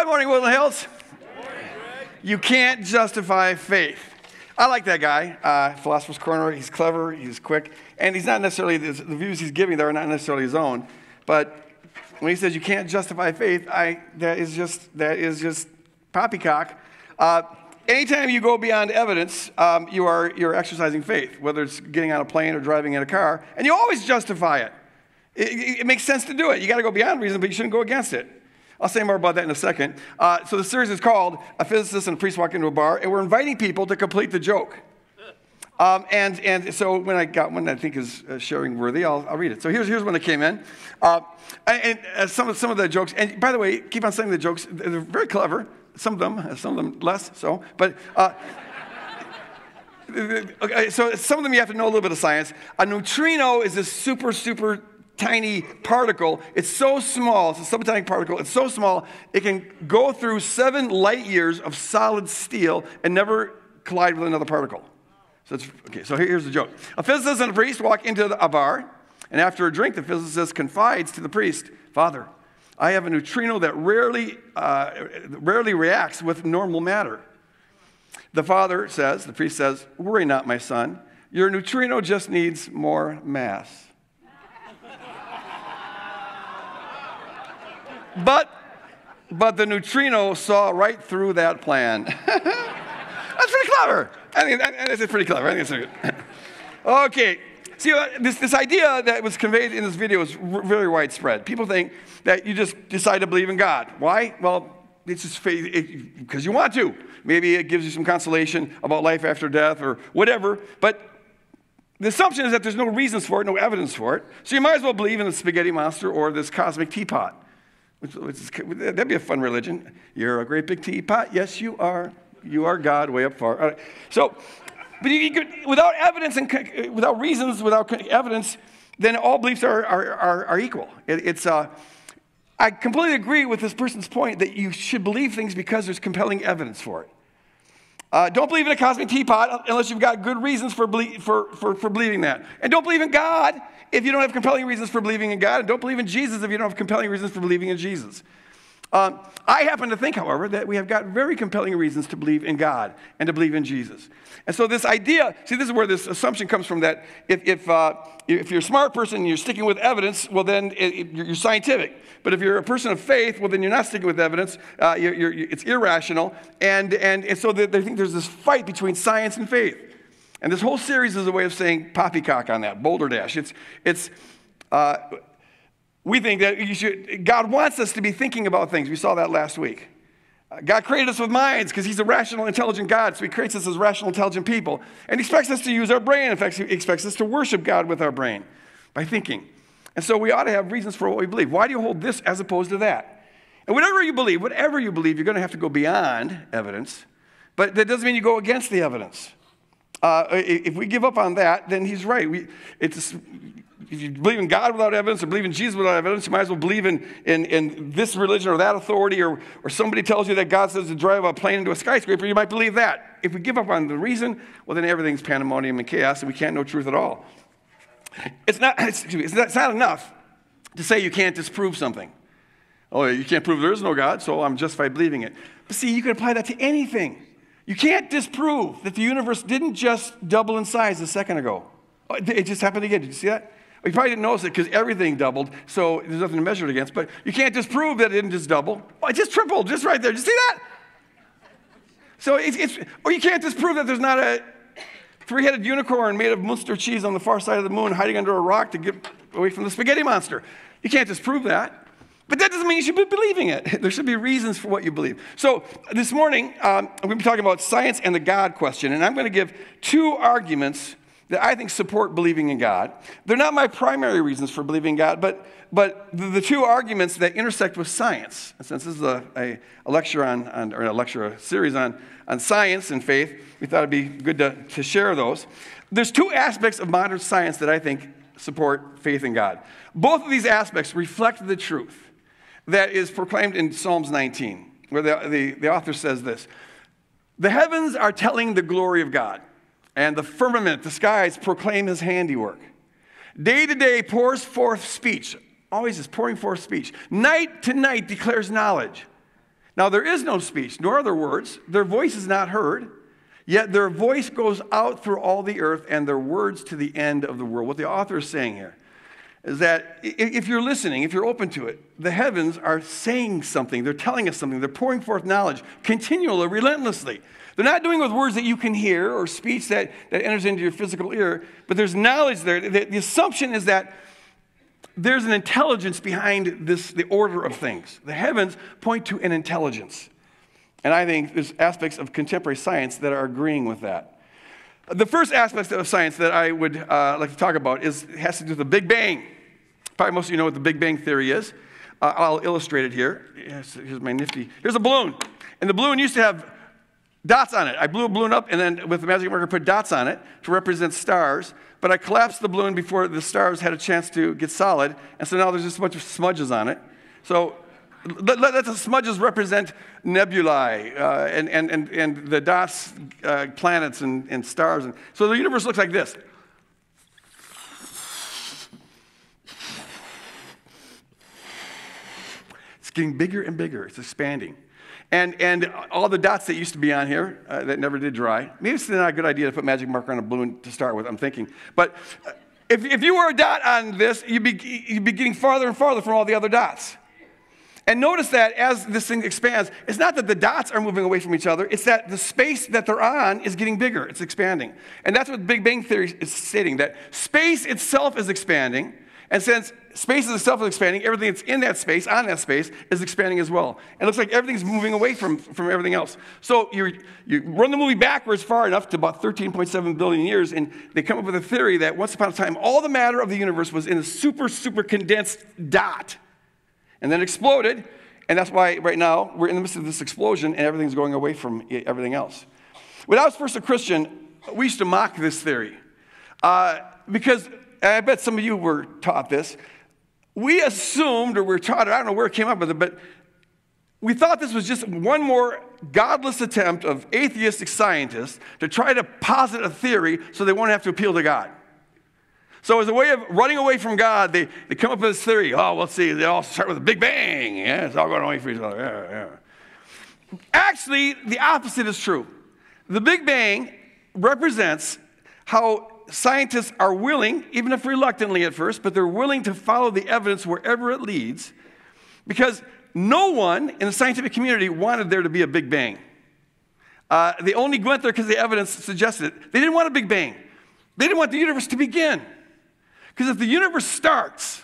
Good morning, Woodland Hills. You can't justify faith. I like that guy, Philosopher's Corner. He's clever, he's quick, and he's not necessarily, the views he's giving there are not necessarily his own. But when he says you can't justify faith, that is just poppycock. Anytime you go beyond evidence, you're exercising faith, whether it's getting on a plane or driving in a car, and you always justify it. It makes sense to do it. You got to go beyond reason, but you shouldn't go against it. I'll say more about that in a second. So the series is called A Physicist and a Priest Walk into a Bar, and we're inviting people to complete the joke. And so when I got one that I think is sharing worthy, I'll read it. So here's one that came in. Some of the jokes, and by the way, keep on saying the jokes. They're very clever. Some of them less so. But okay, so some of them you have to know a little bit of science. A neutrino is this super tiny particle. It's so small, it's a subatomic particle, it's so small, it can go through 7 light years of solid steel and never collide with another particle. So here's the joke. A physicist and a priest walk into a bar, and after a drink, the physicist confides to the priest, "Father, I have a neutrino that rarely reacts with normal matter." The priest says, "Worry not, my son. Your neutrino just needs more mass." But the neutrino saw right through that plan. That's pretty clever. I think it's pretty clever. I think it's good. Okay. See, this idea that was conveyed in this video is very widespread. People think that you just decide to believe in God. Why? Well, it's just because you want to. Maybe it gives you some consolation about life after death or whatever. But the assumption is that there's no reasons for it, no evidence for it. So you might as well believe in the spaghetti monster or this cosmic teapot. That'd be a fun religion. You're a great big teapot. Yes, you are. You are God way up far. All right. So, but you could, without evidence and without reasons, without evidence, then all beliefs are equal. I completely agree with this person's point that you should believe things because there's compelling evidence for it. Don't believe in a cosmic teapot unless you've got good reasons for believing that. And don't believe in God if you don't have compelling reasons for believing in God. And don't believe in Jesus if you don't have compelling reasons for believing in Jesus. I happen to think, however, that we have got very compelling reasons to believe in God and to believe in Jesus. And so this idea, see, this is where this assumption comes from, that if you're a smart person and you're sticking with evidence, well, then you're scientific. But if you're a person of faith, well, then you're not sticking with evidence. It's irrational. And so they think there's this fight between science and faith. And this whole series is a way of saying poppycock on that, boulder dash. We think that God wants us to be thinking about things. We saw that last week. God created us with minds because he's a rational, intelligent God, so he creates us as rational, intelligent people. And he expects us to use our brain. In fact, he expects us to worship God with our brain by thinking. And so we ought to have reasons for what we believe. Why do you hold this as opposed to that? And whatever you believe, you're going to have to go beyond evidence. But that doesn't mean you go against the evidence. If we give up on that, then he's right. If you believe in God without evidence or believe in Jesus without evidence, you might as well believe in this religion or that authority, or somebody tells you that God says to drive a plane into a skyscraper, you might believe that. If we give up on the reason, well, then everything's pandemonium and chaos, and we can't know truth at all. It's not enough to say you can't disprove something. Oh, you can't prove there is no God, so I'm justified believing it. But see, you can apply that to anything. You can't disprove that the universe didn't just double in size a second ago. It just happened again. Did you see that? You probably didn't notice it because everything doubled, so there's nothing to measure it against. But you can't disprove that it didn't just double. Oh, it just tripled, just right there. Did you see that? So or you can't disprove that there's not a 3-headed unicorn made of Munster cheese on the far side of the moon hiding under a rock to get away from the spaghetti monster. You can't disprove that. But that doesn't mean you should be believing it. There should be reasons for what you believe. So this morning, we're going to be talking about science and the God question. And I'm going to give 2 arguments that I think support believing in God. They're not my primary reasons for believing in God, but the 2 arguments that intersect with science. And since this is a series on science and faith, we thought it'd be good to share those. There's 2 aspects of modern science that I think support faith in God. Both of these aspects reflect the truth that is proclaimed in Psalms 19, where the author says this: "The heavens are telling the glory of God, and the firmament, the skies, proclaim his handiwork. Day to day pours forth speech." Always is pouring forth speech. "Night to night declares knowledge. Now, there is no speech, nor are there words. Their voice is not heard, yet their voice goes out through all the earth and their words to the end of the world. What the author is saying here is that if you're listening, if you're open to it, the heavens are saying something. They're telling us something. They're pouring forth knowledge continually, relentlessly. They're not doing it with words that you can hear or speech that enters into your physical ear, but there's knowledge there. The assumption is that there's an intelligence behind the order of things. The heavens point to an intelligence. And I think there's aspects of contemporary science that are agreeing with that. The first aspect of science that I would like to talk about has to do with the Big Bang. Probably most of you know what the Big Bang theory is. I'll illustrate it here. Here's my nifty. Here's a balloon. And the balloon used to have dots on it. I blew a balloon up and then with the magic marker put dots on it to represent stars. But I collapsed the balloon before the stars had a chance to get solid. And so now there's just a bunch of smudges on it. So let the smudges represent nebulae and the dots, planets and stars. And so the universe looks like this. It's getting bigger and bigger. It's expanding. And all the dots that used to be on here that never did dry. Maybe it's not a good idea to put magic marker on a balloon to start with, I'm thinking. But if you were a dot on this, you'd be getting farther and farther from all the other dots. And notice that as this thing expands, it's not that the dots are moving away from each other, it's that the space that they're on is getting bigger, it's expanding. And that's what Big Bang Theory is stating, that space itself is expanding, and since space itself is expanding, everything that's in that space, on that space, is expanding as well. And it looks like everything's moving away from everything else. So you run the movie backwards far enough to about 13.7 billion years, and they come up with a theory that once upon a time, all the matter of the universe was in a super, super condensed dot. And then it exploded, and that's why right now we're in the midst of this explosion, and everything's going away from everything else. When I was first a Christian, we used to mock this theory. Because, and I bet some of you were taught this, we assumed, or we were taught it, I don't know where it came up with it, but we thought this was just one more godless attempt of atheistic scientists to try to posit a theory so they won't have to appeal to God. So as a way of running away from God, they come up with this theory. Oh, let's see, they all start with a Big Bang. Yeah, it's all going away from each other. Yeah. Actually, the opposite is true. The Big Bang represents how scientists are willing, even if reluctantly at first, but they're willing to follow the evidence wherever it leads, because no one in the scientific community wanted there to be a Big Bang. They only went there because the evidence suggested it. They didn't want a Big Bang. They didn't want the universe to begin. Because if the universe starts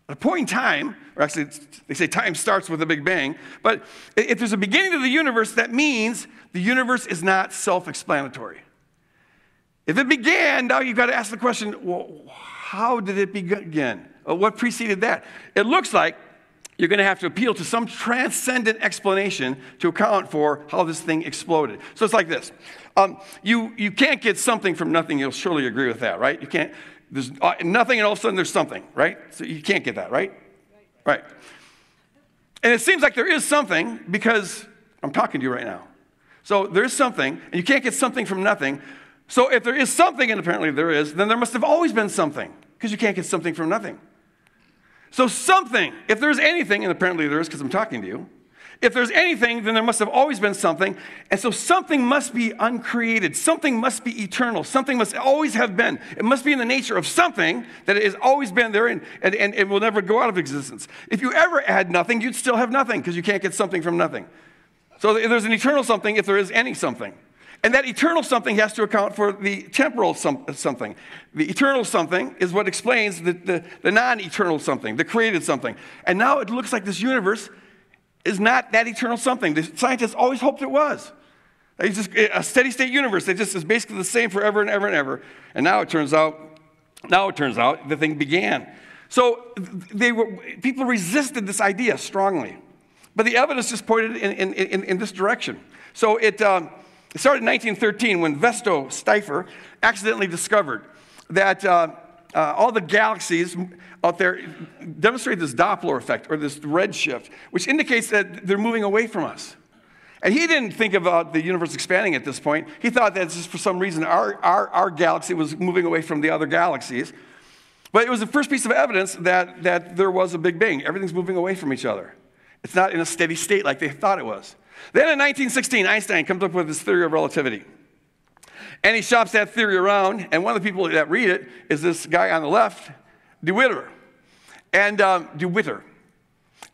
at a point in time, or actually they say time starts with a Big Bang, but if there's a beginning to the universe, that means the universe is not self-explanatory. If it began, now you've got to ask the question, well, how did it begin? What preceded that? It looks like you're going to have to appeal to some transcendent explanation to account for how this thing exploded. So it's like this. You can't get something from nothing. You'll surely agree with that, right? You can't. There's nothing and all of a sudden there's something, right? So you can't get that, right? Right. And it seems like there is something because I'm talking to you right now. So there's something, and you can't get something from nothing. So if there is something, and apparently there is, then there must have always been something because you can't get something from nothing. So something, if there's anything, and apparently there is because I'm talking to you, if there's anything, then there must have always been something. And so something must be uncreated. Something must be eternal. Something must always have been. It must be in the nature of something that has always been there and it will never go out of existence. If you ever had nothing, you'd still have nothing because you can't get something from nothing. So there's an eternal something if there is any something. And that eternal something has to account for the temporal something. The eternal something is what explains the non-eternal something, the created something. And now it looks like this universe is not that eternal something. The scientists always hoped it was. It's just a steady state universe that just is basically the same forever and ever and ever. And now it turns out the thing began. So people resisted this idea strongly. But the evidence just pointed in this direction. So it started in 1913 when Vesto Stifer accidentally discovered that all the galaxies out there demonstrate this Doppler effect, or this redshift, which indicates that they're moving away from us. And he didn't think about the universe expanding at this point. He thought that just for some reason our galaxy was moving away from the other galaxies. But it was the first piece of evidence that there was a Big Bang. Everything's moving away from each other. It's not in a steady state like they thought it was. Then in 1916, Einstein comes up with his theory of relativity. And he shops that theory around, and one of the people that read it is this guy on the left, de Witter. And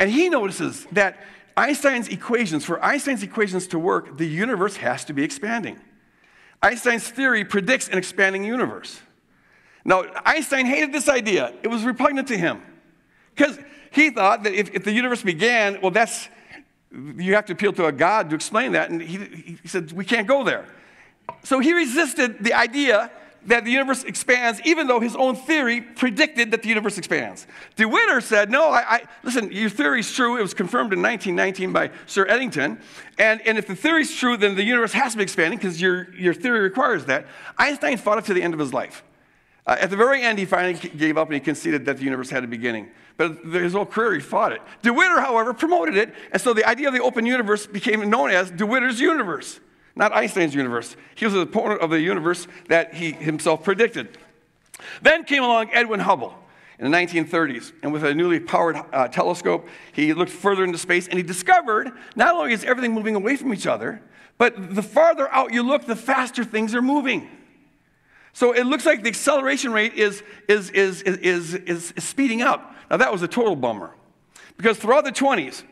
he notices that Einstein's equations, for Einstein's equations to work, the universe has to be expanding. Einstein's theory predicts an expanding universe. Now, Einstein hated this idea. It was repugnant to him. Because he thought that if the universe began, well, you have to appeal to a God to explain that. And he said, we can't go there. So he resisted the idea that the universe expands, even though his own theory predicted that the universe expands. De Witter said, no, listen, your theory's true. It was confirmed in 1919 by Sir Eddington. And if the theory's true, then the universe has to be expanding because your theory requires that. Einstein fought it to the end of his life. At the very end, he finally gave up and he conceded that the universe had a beginning. But his whole career, he fought it. De Witter, however, promoted it. And so the idea of the open universe became known as De Witter's universe, not Einstein's universe. He was an opponent of the universe that he himself predicted. Then came along Edwin Hubble in the 1930s. And with a newly powered telescope, he looked further into space. And he discovered not only is everything moving away from each other, but the farther out you look, the faster things are moving. So it looks like the acceleration rate is speeding up. Now that was a total bummer. Because throughout the 20s,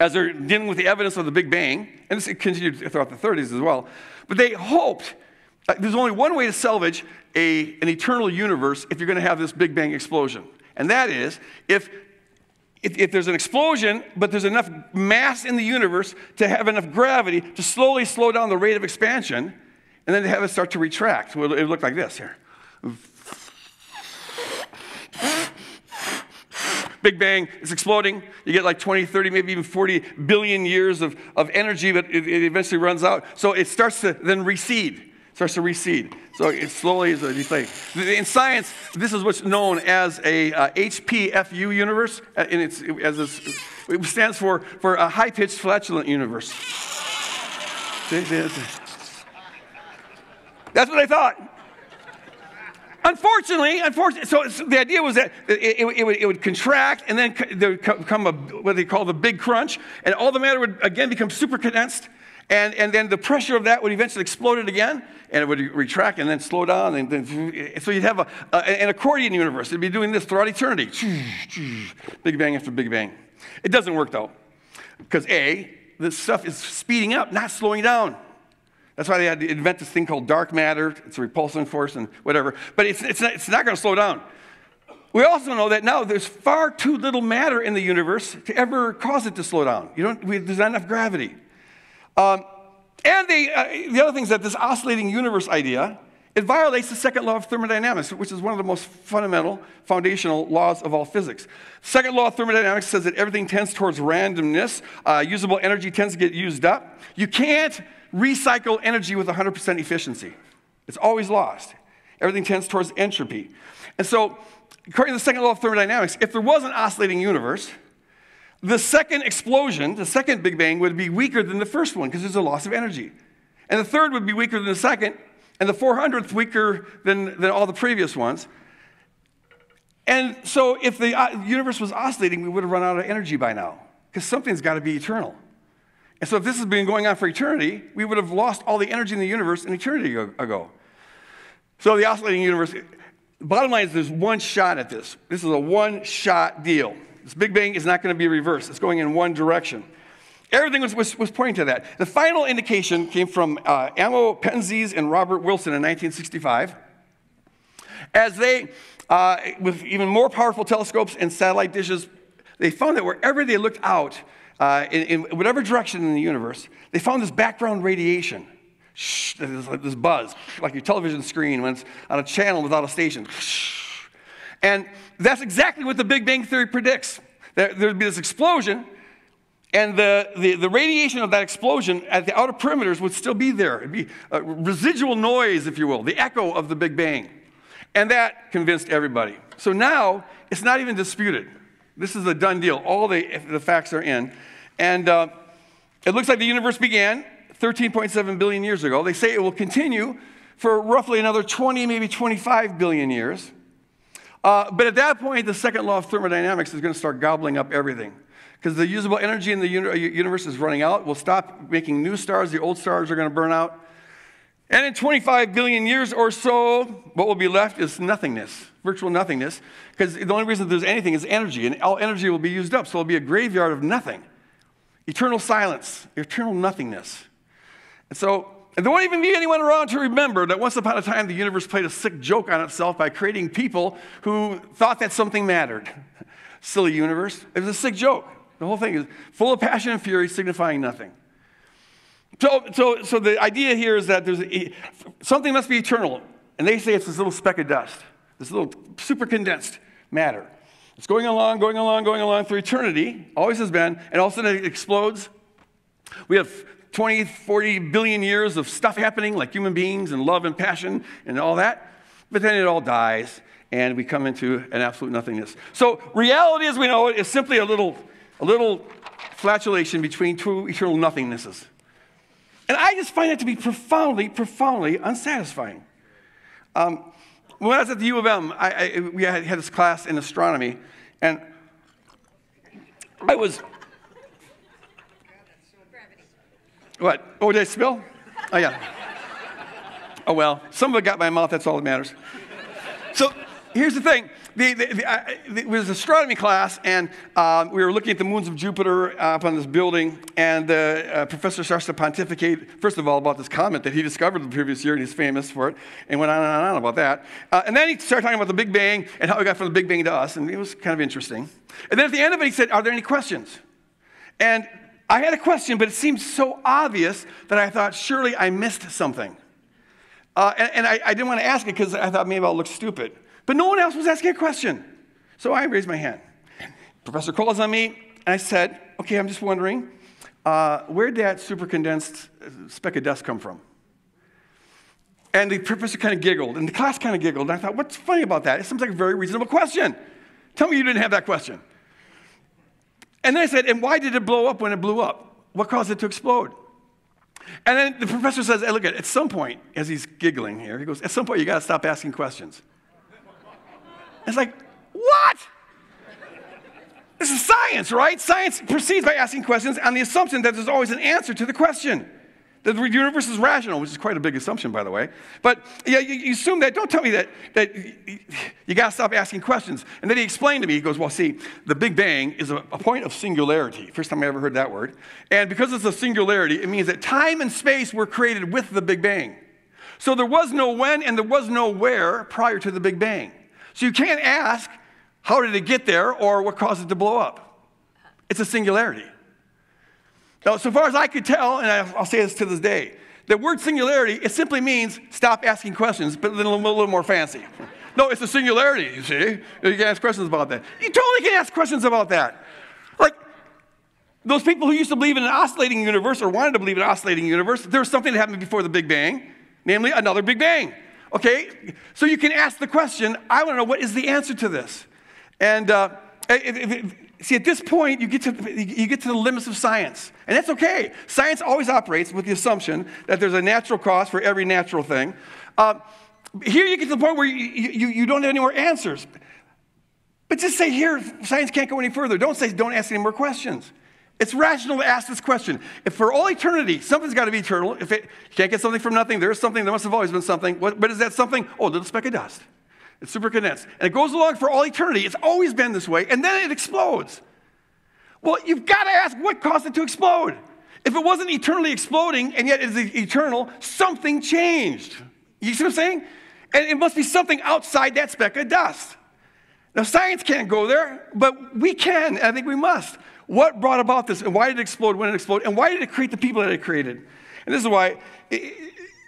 as they're dealing with the evidence of the Big Bang, and this continued throughout the 30s as well, but they hoped, there's only one way to salvage an eternal universe if you're going to have this Big Bang explosion. And that is, if there's an explosion, but there's enough mass in the universe to have enough gravity to slowly slow down the rate of expansion, and then to have it start to retract. Well, it looked like this here. Big Bang is exploding. You get like 20, 30, maybe even 40 billion years of energy, but it eventually runs out. So it starts to then recede. So it slowly is deflating. In science, this is what's known as a HPFU universe, and it stands for a high-pitched flatulent universe. That's what I thought. Unfortunately, so the idea was that it would contract, and then there would come what they call the big crunch, and all the matter would again become super condensed, and then the pressure of that would eventually explode it again, and it would retract and then slow down, and then so you'd have an accordion universe. It'd be doing this throughout eternity, Big Bang after Big Bang. It doesn't work though, because this stuff is speeding up, not slowing down. That's why they had to invent this thing called dark matter. It's a repulsion force and whatever. But it's not going to slow down. We also know that now there's far too little matter in the universe to ever cause it to slow down. There's not enough gravity. And the other thing is that this oscillating universe idea, it violates the second law of thermodynamics, which is one of the most fundamental, foundational laws of all physics. Second law of thermodynamics says that everything tends towards randomness. Usable energy tends to get used up. You can't recycle energy with 100% efficiency. It's always lost. Everything tends towards entropy. And so, according to the second law of thermodynamics, if there was an oscillating universe, the second explosion, the second Big Bang, would be weaker than the first one because there's a loss of energy. And the third would be weaker than the second, and the 400th weaker than all the previous ones. And so if the universe was oscillating, we would have run out of energy by now because something's got to be eternal. And so if this has been going on for eternity, we would have lost all the energy in the universe an eternity ago. So the oscillating universe, bottom line is there's one shot at this. This is a one-shot deal. This Big Bang is not going to be reversed. It's going in one direction. Everything was pointing to that. The final indication came from Amo Penzias and Robert Wilson in 1965. As they, with even more powerful telescopes and satellite dishes, they found that wherever they looked out, in whatever direction in the universe, they found this background radiation. This buzz, like your television screen when it's on a channel without a station. And that's exactly what the Big Bang Theory predicts. There'd be this explosion, and the radiation of that explosion at the outer perimeters would still be there. It'd be a residual noise, if you will, the echo of the Big Bang. And that convinced everybody. So now, it's not even disputed. This is a done deal. All the facts are in. And it looks like the universe began 13.7 billion years ago. They say it will continue for roughly another 20, maybe 25 billion years. But at that point, the second law of thermodynamics is going to start gobbling up everything. because the usable energy in the universe is running out. We'll stop making new stars. The old stars are going to burn out. And in 25 billion years or so, what will be left is nothingness, virtual nothingness, because the only reason there's anything is energy, and all energy will be used up, so it'll be a graveyard of nothing. Eternal silence, eternal nothingness. And there won't even be anyone around to remember that once upon a time the universe played a sick joke on itself by creating people who thought that something mattered. Silly universe. It was a sick joke. The whole thing is full of passion and fury, signifying nothing. So the idea here is that something must be eternal. And they say it's this little speck of dust, this little super condensed matter. It's going along through eternity, always has been, and all of a sudden it explodes. We have 20, 40 billion years of stuff happening, like human beings and love and passion and all that. But then it all dies, and we come into an absolute nothingness. So reality as we know it is simply a little flatulation between two eternal nothingnesses. And I just find it to be profoundly, profoundly unsatisfying. When I was at the U of M, we had this class in astronomy, and I was... What? Oh, did I spill? Oh, yeah. Oh, well, some of it got in my mouth, that's all that matters. So here's the thing. It was an astronomy class, and we were looking at the moons of Jupiter up on this building, and the professor starts to pontificate, first of all, about this comet that he discovered the previous year, and he's famous for it, and went on and on about that. And then he started talking about the Big Bang and how we got from the Big Bang to us, and it was kind of interesting. And then at the end of it, he said, are there any questions? And I had a question, but it seemed so obvious that I thought, surely I missed something. And I didn't want to ask it because I thought maybe I'll look stupid. But no one else was asking a question. So I raised my hand. Professor calls on me, and I said, okay, I'm just wondering, where did that super condensed speck of dust come from? And the professor kind of giggled, and the class kind of giggled, and I thought, what's funny about that? It seems like a very reasonable question. Tell me you didn't have that question. And then I said, and why did it blow up when it blew up? What caused it to explode? And then the professor says, hey, look, at some point, as he's giggling here, he goes, at some point, you got to stop asking questions. It's like, what? This is science, right? Science proceeds by asking questions on the assumption that there's always an answer to the question. That the universe is rational, which is quite a big assumption, by the way. But yeah, you assume that. Don't tell me that you got to stop asking questions. And then he explained to me, he goes, well, see, the Big Bang is a point of singularity. First time I ever heard that word. And because it's a singularity, it means that time and space were created with the Big Bang. So there was no when and there was no where prior to the Big Bang. So you can't ask, how did it get there or what caused it to blow up? It's a singularity. Now, so far as I could tell, and I'll say this to this day, the word singularity, it simply means stop asking questions, but a little more fancy. No, it's a singularity, you see. You can ask questions about that. You totally can ask questions about that. Like, those people who used to believe in an oscillating universe or wanted to believe in an oscillating universe, there was something that happened before the Big Bang, namely another Big Bang. Okay? So you can ask the question, I want to know what is the answer to this. And see, at this point, you get to the limits of science. And that's okay. Science always operates with the assumption that there's a natural cause for every natural thing. Here you get to the point where you don't have any more answers. But just say here, science can't go any further. Don't ask any more questions. It's rational to ask this question. If for all eternity, something's got to be eternal. If you can't get something from nothing, there is something, there must have always been something. But is that something? Oh, a little speck of dust. It's super condensed. And it goes along for all eternity. It's always been this way. And then it explodes. Well, you've got to ask what caused it to explode. If it wasn't eternally exploding, and yet it's eternal, something changed. You see what I'm saying? And it must be something outside that speck of dust. Now, science can't go there, but we can, and I think we must. What brought about this, and why did it explode when it exploded, and why did it create the people that it created? And this is why,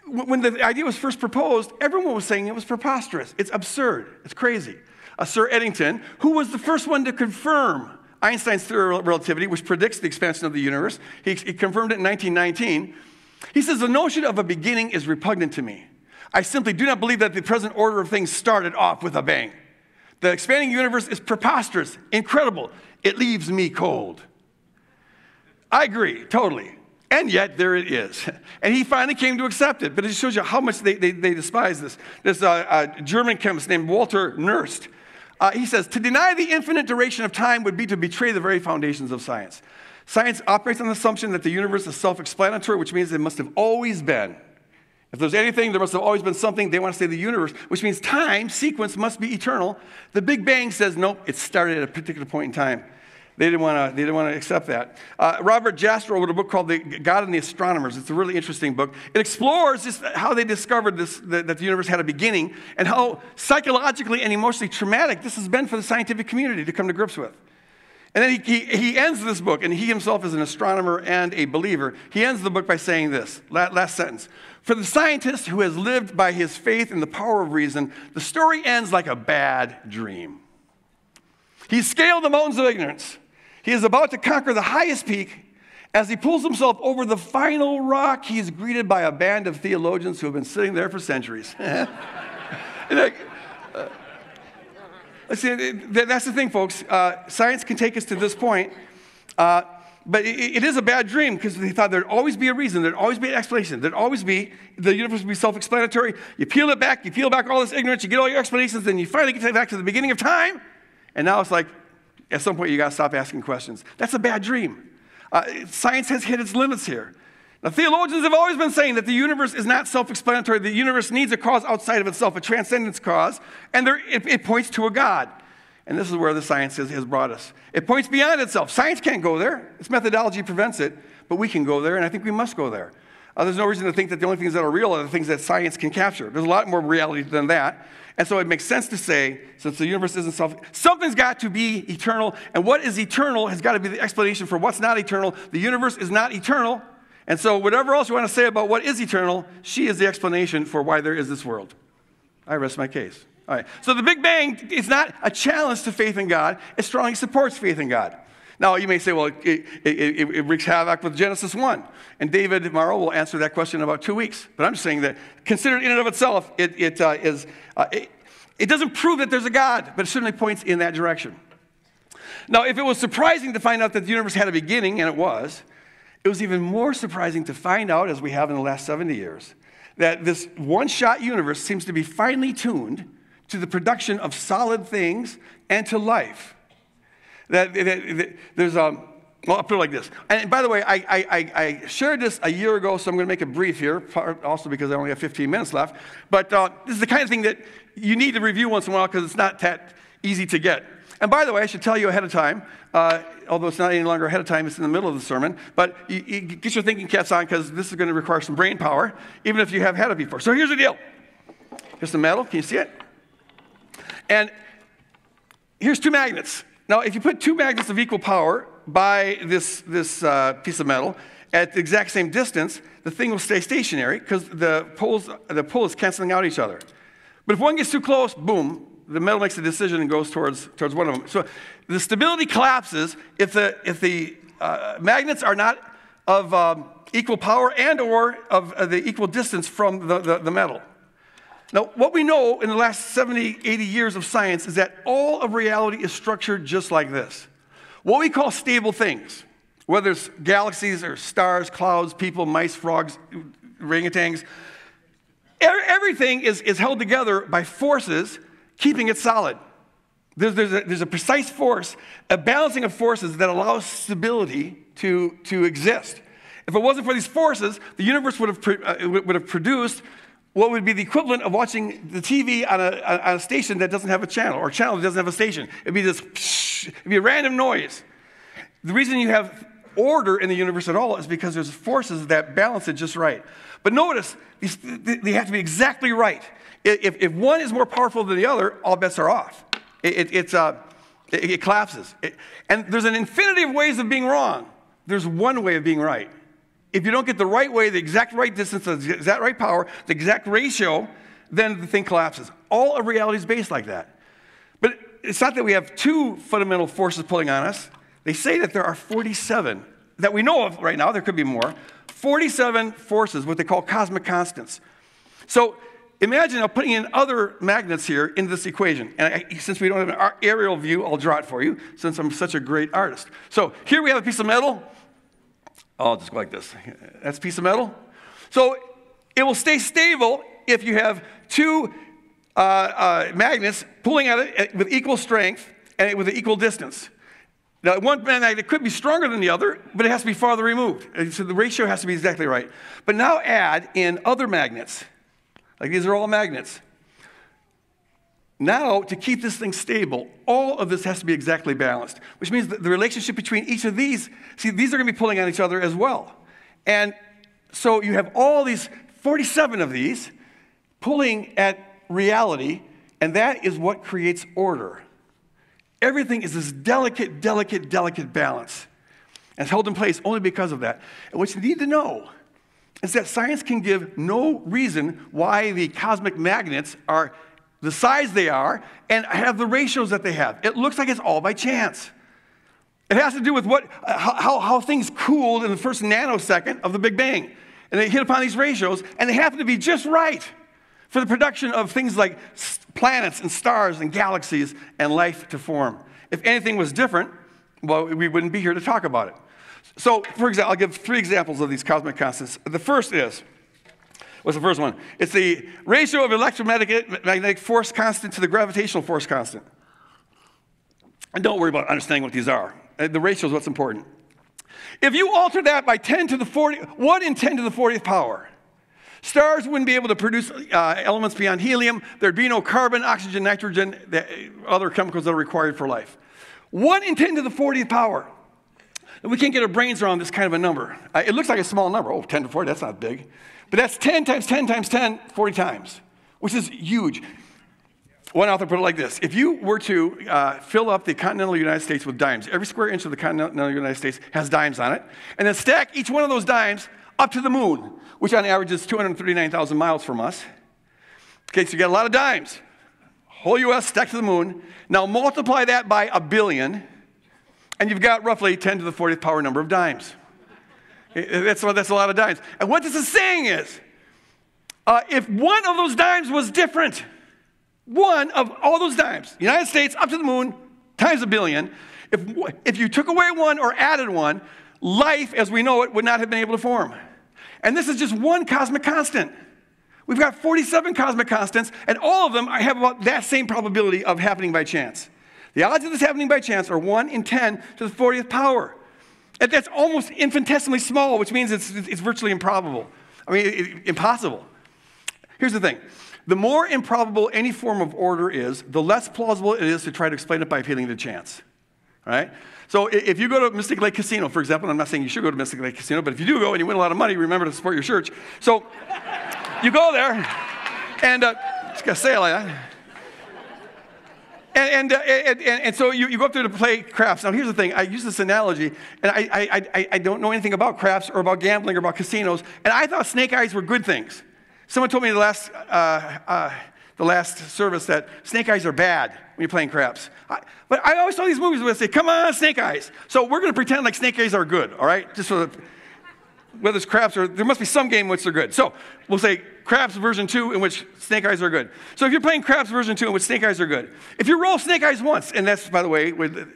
when the idea was first proposed, everyone was saying it was preposterous. It's absurd. It's crazy. Sir Eddington, who was the first one to confirm Einstein's theory of relativity, which predicts the expansion of the universe, he confirmed it in 1919. He says, the notion of a beginning is repugnant to me. I simply do not believe that the present order of things started off with a bang. The expanding universe is preposterous, incredible. It leaves me cold. I agree, totally. And yet, there it is. And he finally came to accept it. But it shows you how much they despise this. There's a German chemist named Walter Nernst. He says, to deny the infinite duration of time would be to betray the very foundations of science. Science operates on the assumption that the universe is self-explanatory, which means it must have always been. If there's anything, there must have always been something. They want to say the universe, which means time, sequence, must be eternal. The Big Bang says, nope, it started at a particular point in time. They didn't want to accept that. Robert Jastrow wrote a book called God and the Astronomers. It's a really interesting book. It explores just how they discovered that the universe had a beginning and how psychologically and emotionally traumatic this has been for the scientific community to come to grips with. And then he ends this book, and he himself is an astronomer and a believer. He ends the book by saying this, last sentence. For the scientist who has lived by his faith in the power of reason, the story ends like a bad dream. He scaled the mountains of ignorance. He is about to conquer the highest peak. As he pulls himself over the final rock, he is greeted by a band of theologians who have been sitting there for centuries. See, that's the thing, folks. Science can take us to this point, but it is a bad dream because they thought there'd always be a reason, there'd always be an explanation, there'd always be, the universe would be self-explanatory. You peel back all this ignorance, you get all your explanations, then you finally get back to the beginning of time, and now it's like, at some point you got to stop asking questions. That's a bad dream. Science has hit its limits here. Now, theologians have always been saying that the universe is not self-explanatory. The universe needs a cause outside of itself, a transcendence cause, and it points to a God. And this is where the science has brought us. It points beyond itself. Science can't go there. Its methodology prevents it, but we can go there, and I think we must go there. There's no reason to think that the only things that are real are the things that science can capture. There's a lot more reality than that. And so it makes sense to say, since the universe isn't something's got to be eternal, and what is eternal has got to be the explanation for what's not eternal. The universe is not eternal, and so whatever else you want to say about what is eternal, she is the explanation for why there is this world. I rest my case. All right. So the Big Bang is not a challenge to faith in God. It strongly supports faith in God. Now, you may say, well, it wreaks havoc with Genesis 1. And David Morrow will answer that question in about 2 weeks. But I'm just saying that, considered in and of itself, it doesn't prove that there's a God, but it certainly points in that direction. Now, if it was surprising to find out that the universe had a beginning, and it was even more surprising to find out, as we have in the last 70 years, that this one-shot universe seems to be finely tuned to the production of solid things and to life. There's well, I'll put it like this. And by the way, I shared this a year ago, so I'm going to make it brief here, also because I only have 15 minutes left. But this is the kind of thing that you need to review once in a while because it's not that easy to get. And by the way, I should tell you ahead of time, although it's not any longer ahead of time, it's in the middle of the sermon, but you get your thinking caps on because this is going to require some brain power, even if you have had it before. So here's the deal. Here's the metal. Can you see it? And here's two magnets. Now, if you put two magnets of equal power by this piece of metal at the exact same distance, the thing will stay stationary because the pull is canceling out each other. But if one gets too close, boom, the metal makes a decision and goes towards one of them. So the stability collapses if the magnets are not of equal power and or of the equal distance from the metal. Now, what we know in the last 70, 80 years of science is that all of reality is structured just like this. What we call stable things, whether it's galaxies or stars, clouds, people, mice, frogs, orangutans, everything is held together by forces keeping it solid. There's a precise force, a balancing of forces that allows stability to exist. If it wasn't for these forces, the universe would have produced what would be the equivalent of watching the TV on a station that doesn't have a channel, or a channel that doesn't have a station. It'd be this, it'd be a random noise. The reason you have order in the universe at all is because there's forces that balance it just right. But notice, they have to be exactly right. If one is more powerful than the other, all bets are off. It collapses. And there's an infinity of ways of being wrong. There's one way of being right. If you don't get the right way, the exact right distance, the exact right power, the exact ratio, then the thing collapses. All of reality is based like that. But it's not that we have two fundamental forces pulling on us. They say that there are 47 that we know of right now. There could be more. 47 forces, what they call cosmic constants. So imagine putting in other magnets here in this equation. And since we don't have an aerial view, I'll draw it for you, since I'm such a great artist. So here we have a piece of metal. I'll just go like this. That's a piece of metal. So it will stay stable if you have two magnets pulling at it with equal strength and with an equal distance. Now, one magnet could be stronger than the other, but it has to be farther removed. So the ratio has to be exactly right. But now add in other magnets. Like these are all magnets. Now, to keep this thing stable, all of this has to be exactly balanced, which means that the relationship between each of these, see, these are going to be pulling on each other as well. And so you have all these, 47 of these, pulling at reality, and that is what creates order. Everything is this delicate, delicate, delicate balance. And it's held in place only because of that. And what you need to know is that science can give no reason why the cosmic magnets are the size they are and have the ratios that they have. It looks like it's all by chance. It has to do with how things cooled in the first nanosecond of the Big Bang. And they hit upon these ratios, and they happen to be just right for the production of things like planets and stars and galaxies and life to form. If anything was different, well, we wouldn't be here to talk about it. So, for example, I'll give 3 examples of these cosmic constants. The first is, what's the first one? It's the ratio of electromagnetic force constant to the gravitational force constant. And don't worry about understanding what these are. The ratio is what's important. If you alter that by 1 in 10 to the 40th power, stars wouldn't be able to produce elements beyond helium. There'd be no carbon, oxygen, nitrogen, the other chemicals that are required for life. 1 in 10 to the 40th power. We can't get our brains around this kind of a number. It looks like a small number. Oh, 10 to 40, that's not big. But that's 10 times 10 times 10, 40 times, which is huge. One author put it like this. If you were to fill up the continental United States with dimes, every square inch of the continental United States has dimes on it, and then stack each one of those dimes up to the moon, which on average is 239,000 miles from us. Okay, so you got a lot of dimes. Whole U.S. stacked to the moon. Now multiply that by 1 billion, and you've got roughly 10 to the 40th power number of dimes. That's a lot of dimes. And what this is saying is, if one of those dimes was different, one of all those dimes, United States up to the moon times 1 billion, if you took away one or added one, life as we know it would not have been able to form. And this is just one cosmic constant. We've got 47 cosmic constants, and all of them have about that same probability of happening by chance. The odds of this happening by chance are 1 in 10 to the 40th power. And that's almost infinitesimally small, which means it's virtually improbable. I mean, impossible. Here's the thing. The more improbable any form of order is, the less plausible it is to try to explain it by appealing to chance. Right? So if you go to Mystic Lake Casino, for example, and I'm not saying you should go to Mystic Lake Casino, but if you do go and you win a lot of money, remember to support your church. So you go there, and just got to say it like that. And so you go up there to play craps. Now, here's the thing. I use this analogy, and I don't know anything about craps or about gambling or about casinos, and I thought snake eyes were good things. Someone told me the last service that snake eyes are bad when you're playing craps. But I always saw these movies where they say, come on, snake eyes. So we're going to pretend like snake eyes are good, all right? Just so that, whether it's craps or, there must be some game in which they're good. So we'll say craps version 2 in which snake eyes are good. So if you're playing craps version 2 in which snake eyes are good, if you roll snake eyes once, and that's, by the way,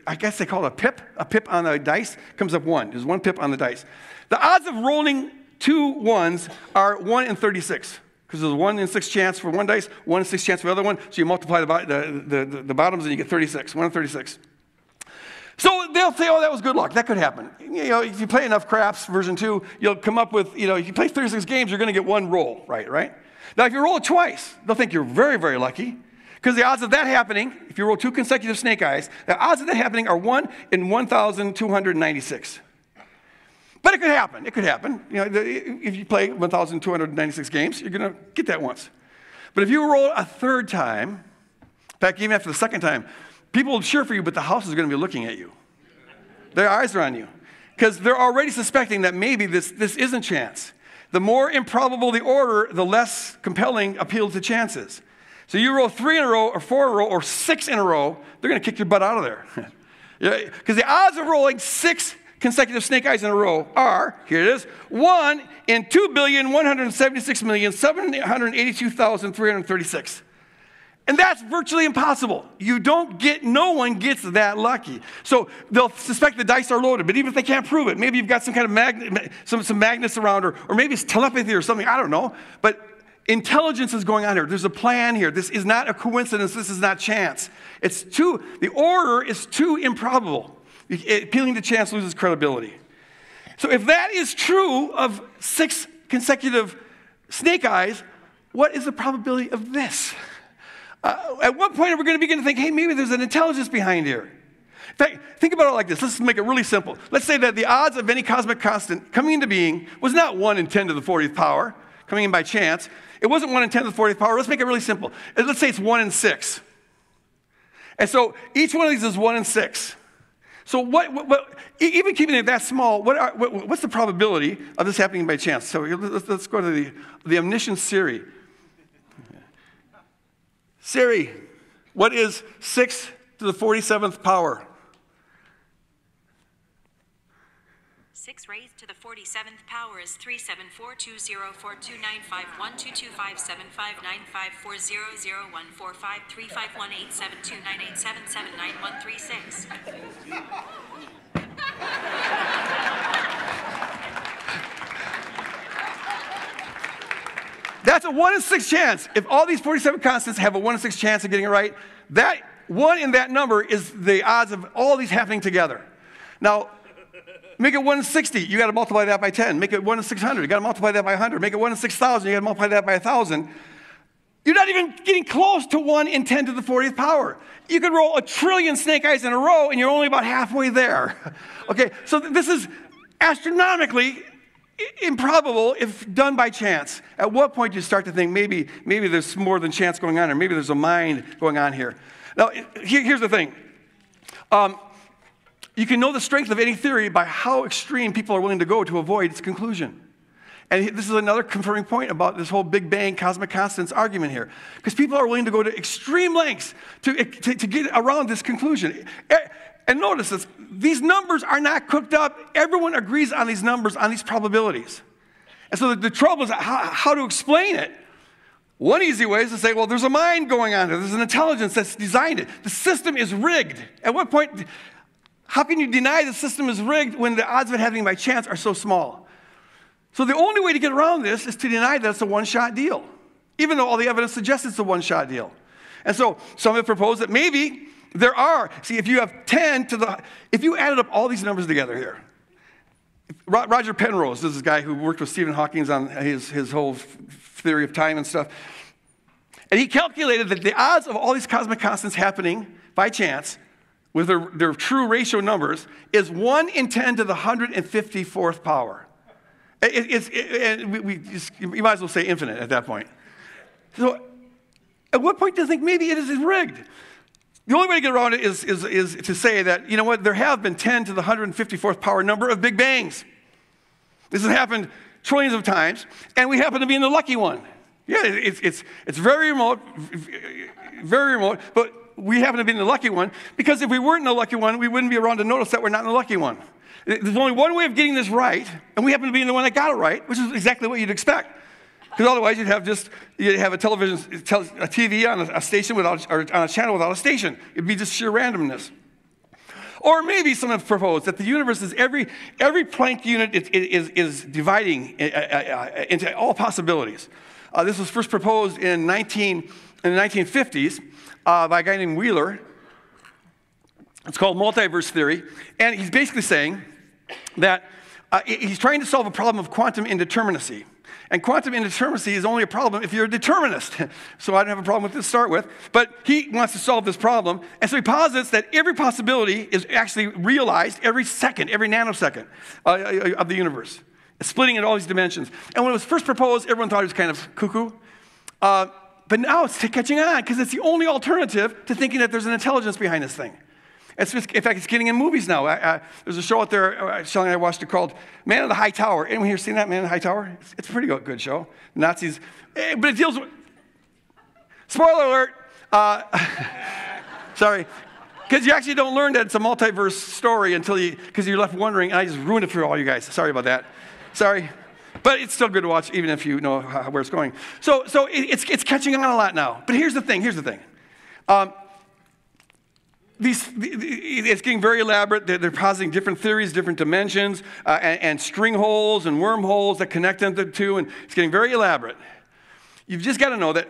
I guess they call it a pip on the dice comes up 1. There's 1 pip on the dice. The odds of rolling 2 ones are 1 in 36. Because there's a 1 in 6 chance for one dice, 1 in 6 chance for the other one. So you multiply the bottoms and you get 36, 1 in 36. So they'll say, oh, that was good luck. That could happen. You know, if you play enough craps, version 2, you'll come up with, you know, if you play 36 games, you're going to get 1 roll, right? Now, if you roll it twice, they'll think you're very, very lucky. Because the odds of that happening, if you roll 2 consecutive snake eyes, the odds of that happening are 1 in 1,296. But it could happen. It could happen. You know, if you play 1,296 games, you're going to get that once. But if you roll a 3rd time, in fact, even after the 2nd time, people will cheer for you, but the house is going to be looking at you. Their eyes are on you. Because they're already suspecting that maybe this isn't chance. The more improbable the order, the less compelling appeal to chances. So you roll 3 in a row, or 4 in a row, or 6 in a row, they're going to kick your butt out of there. Because the odds of rolling 6 consecutive snake eyes in a row are, here it is, 1 in 2,176,782,336. And that's virtually impossible. No one gets that lucky. So they'll suspect the dice are loaded, but even if they can't prove it, maybe you've got some kind of magnet, some magnets around, or maybe it's telepathy or something, I don't know. But intelligence is going on here. There's a plan here. This is not a coincidence. This is not chance. The order is too improbable. Appealing to chance loses credibility. So if that is true of 6 consecutive snake eyes, what is the probability of this? At what point are we going to begin to think, hey, maybe there's an intelligence behind here? In fact, think about it like this. Let's make it really simple. Let's say that the odds of any cosmic constant coming into being was not 1 in 10 to the 40th power, coming in by chance. It wasn't 1 in 10 to the 40th power. Let's make it really simple. Let's say it's 1 in 6. And so each one of these is 1 in 6. So even keeping it that small, what's the probability of this happening by chance? So let's go to the omniscient Siri. Siri, what is 6 to the 47th power? 6 raised to the 47th power is 3742042951225795400145351872987799136. That's a 1 in 6 chance. If all these 47 constants have a 1 in 6 chance of getting it right, that 1 in that number is the odds of all these happening together. Now, make it 1 in 60, you got to multiply that by 10. Make it 1 in 600, you got to multiply that by 100. Make it 1 in 6,000, you got to multiply that by 1,000. You're not even getting close to 1 in 10 to the 40th power. You could roll 1 trillion snake eyes in a row, and you're only about halfway there. Okay, so this is astronomically improbable if done by chance. At what point do you start to think maybe there's more than chance going on, or maybe there's a mind going on here? Now, here's the thing. You can know the strength of any theory by how extreme people are willing to go to avoid its conclusion. And this is another confirming point about this whole Big Bang cosmic constants argument here. Because people are willing to go to extreme lengths to get around this conclusion. And notice this, these numbers are not cooked up. Everyone agrees on these numbers, on these probabilities. And so the trouble is how to explain it. One easy way is to say, well, there's a mind going on here. There's an intelligence that's designed it. The system is rigged. At what point, how can you deny the system is rigged when the odds of it happening by chance are so small? So the only way to get around this is to deny that it's a one-shot deal, even though all the evidence suggests it's a one-shot deal. And so some have proposed that maybe there are, see, if you have 10 to the, if you added up all these numbers together here, Roger Penrose, this is this guy who worked with Stephen Hawking on his whole theory of time and stuff, and he calculated that the odds of all these cosmic constants happening by chance with their true ratio numbers is 1 in 10 to the 154th power. You might as well say infinite at that point. So at what point do you think maybe it is rigged? The only way to get around it is to say that, you know what, there have been 10 to the 154th power number of Big Bangs. This has happened trillions of times, and we happen to be in the lucky one. Yeah, it's very remote, but we happen to be in the lucky one, because if we weren't in the lucky one, we wouldn't be around to notice that we're not in the lucky one. There's only one way of getting this right, and we happen to be in the one that got it right, which is exactly what you'd expect. Because otherwise you'd have a television, a TV on a station without, or on a channel without a station. It'd be just sheer randomness. Or maybe someone proposed that the universe is every Planck unit is dividing into all possibilities. This was first proposed in the 1950s by a guy named Wheeler. It's called multiverse theory, and he's basically saying that he's trying to solve a problem of quantum indeterminacy. And quantum indeterminacy is only a problem if you're a determinist. So I don't have a problem with this to start with. But he wants to solve this problem. And so he posits that every possibility is actually realized every second, every nanosecond of the universe, splitting into all these dimensions. And when it was first proposed, everyone thought it was kind of cuckoo. But now it's catching on, because it's the only alternative to thinking that there's an intelligence behind this thing. In fact, it's getting in movies now. There's a show out there, Shelley and I watched it, called Man in the High Tower. Anyone here seen that, Man in the High Tower? It's a pretty good show. Nazis. But it deals with... Spoiler alert. Sorry. Because you actually don't learn that it's a multiverse story because you're left wondering, and I just ruined it for all you guys. Sorry about that. Sorry. But it's still good to watch, even if you know where it's going. So it's catching on a lot now. But here's the thing. It's getting very elaborate. They're positing different theories, different dimensions, and string holes and wormholes that connect them to, and it's getting very elaborate. you've just got to know that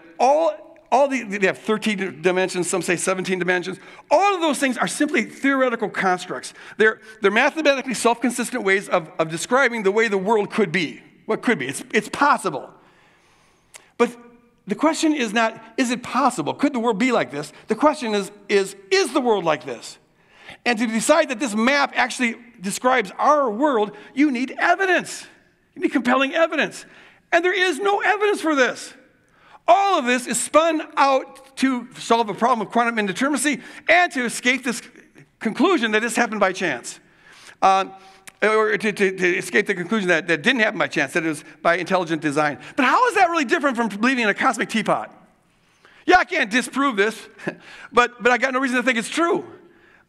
they have 13 dimensions, some say 17 dimensions. All of those things are simply theoretical constructs. They're mathematically self-consistent ways of describing the way the world could be. What could be. It's possible. But the question is not, is it possible? Could the world be like this? The question is the world like this? And to decide that this map actually describes our world, you need evidence. You need compelling evidence. And there is no evidence for this. All of this is spun out to solve the problem of quantum indeterminacy and to escape this conclusion that this happened by chance. Or to escape the conclusion that didn't happen by chance, that it was by intelligent design. But how is that really different from believing in a cosmic teapot? Yeah, I can't disprove this, but I got no reason to think it's true.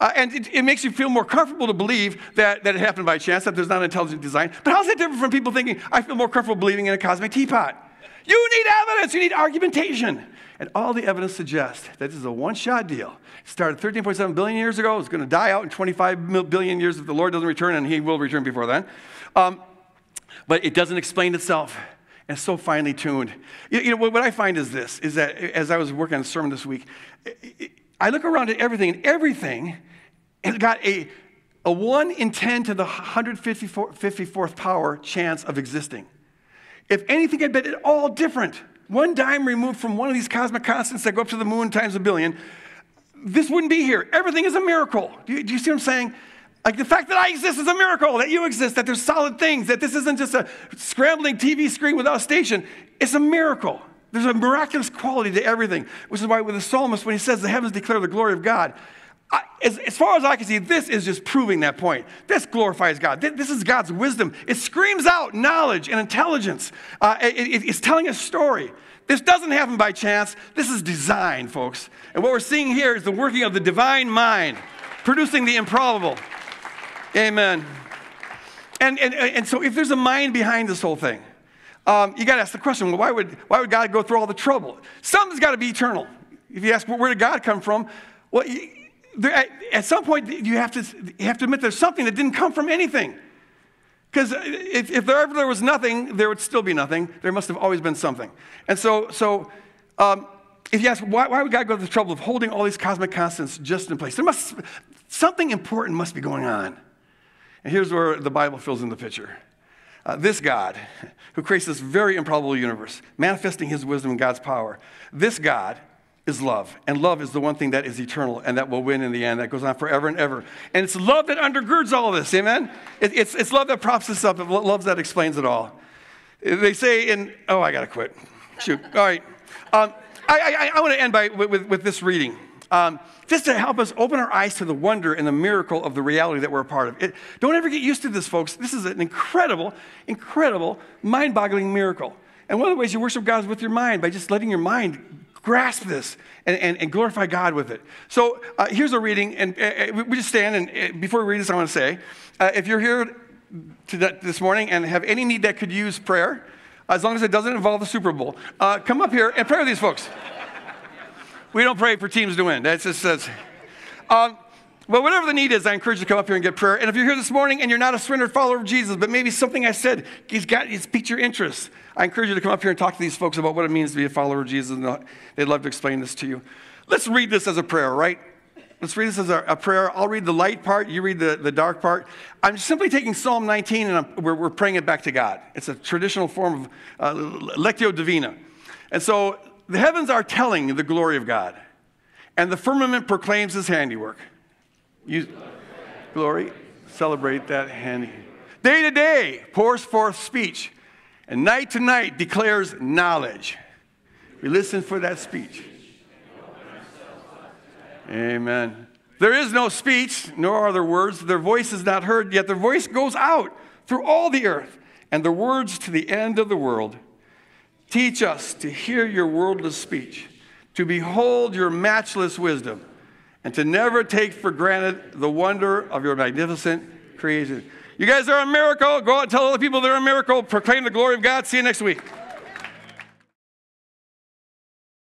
And it makes you feel more comfortable to believe that it happened by chance, that there's not intelligent design. But how is that different from people thinking, I feel more comfortable believing in a cosmic teapot? You need evidence. You need argumentation. And all the evidence suggests that this is a one-shot deal. It started 13.7 billion years ago. It's going to die out in 25 billion years if the Lord doesn't return, and he will return before then. But it doesn't explain itself. And it's so finely tuned. You know, what I find is this, is that as I was working on a sermon this week, I look around at everything, and everything has got a 1 in 10 to the 154th power chance of existing. If anything had been at all different, one dime removed from one of these cosmic constants that go up to the moon times a billion, this wouldn't be here. Everything is a miracle. Do you see what I'm saying? Like the fact that I exist is a miracle, that you exist, that there's solid things, that this isn't just a scrambling TV screen without a station. It's a miracle. There's a miraculous quality to everything, which is why with the psalmist, when he says the heavens declare the glory of God, as far as I can see, this is just proving that point. This glorifies God. This is God's wisdom. It screams out knowledge and intelligence. It's telling a story. This doesn't happen by chance. This is design, folks. And what we're seeing here is the working of the divine mind, producing the improbable. Amen. And so if there's a mind behind this whole thing, you got to ask the question, well, why would God go through all the trouble? Something's got to be eternal. If you ask, well, where did God come from? Well, at some point, you have to admit there's something that didn't come from anything. Because if there ever was nothing, there would still be nothing. There must have always been something. And so if you ask, why would God go to the trouble of holding all these cosmic constants just in place? Something important must be going on. And here's where the Bible fills in the picture. This God, who creates this very improbable universe, manifesting his wisdom and God's power, this God is love. And love is the one thing that is eternal and that will win in the end, that goes on forever and ever. And it's love that undergirds all of this, amen? It's love that props this up, love that explains it all. They say I got to quit. Shoot, all right. I want to end with this reading. Just to help us open our eyes to the wonder and the miracle of the reality that we're a part of. Don't ever get used to this, folks. This is an incredible, incredible, mind-boggling miracle. And one of the ways you worship God is with your mind, by just letting your mind grasp this and glorify God with it. So here's a reading, and we just stand, and before we read this, I want to say, if you're here this morning and have any need that could use prayer, as long as it doesn't involve the Super Bowl, come up here and pray with these folks. We don't pray for teams to win. That's just well, whatever the need is, I encourage you to come up here and get prayer. And if you're here this morning and you're not a surrendered follower of Jesus, but maybe something I said it's piqued your interest, I encourage you to come up here and talk to these folks about what it means to be a follower of Jesus, and they'd love to explain this to you. Let's read this as a prayer, right? Let's read this as a prayer. I'll read the light part. You read the dark part. I'm simply taking Psalm 19, and we're praying it back to God. It's a traditional form of Lectio Divina. And so the heavens are telling the glory of God, and the firmament proclaims his handiwork. Glory, celebrate that handiwork. Day to day pours forth speech, and night to night declares knowledge. We listen for that speech. Amen. There is no speech, nor are there words. Their voice is not heard, yet their voice goes out through all the earth, and their words to the end of the world. Teach us to hear your wordless speech, to behold your matchless wisdom, and to never take for granted the wonder of your magnificent creation. You guys are a miracle. Go out and tell other people they're a miracle. Proclaim the glory of God. See you next week.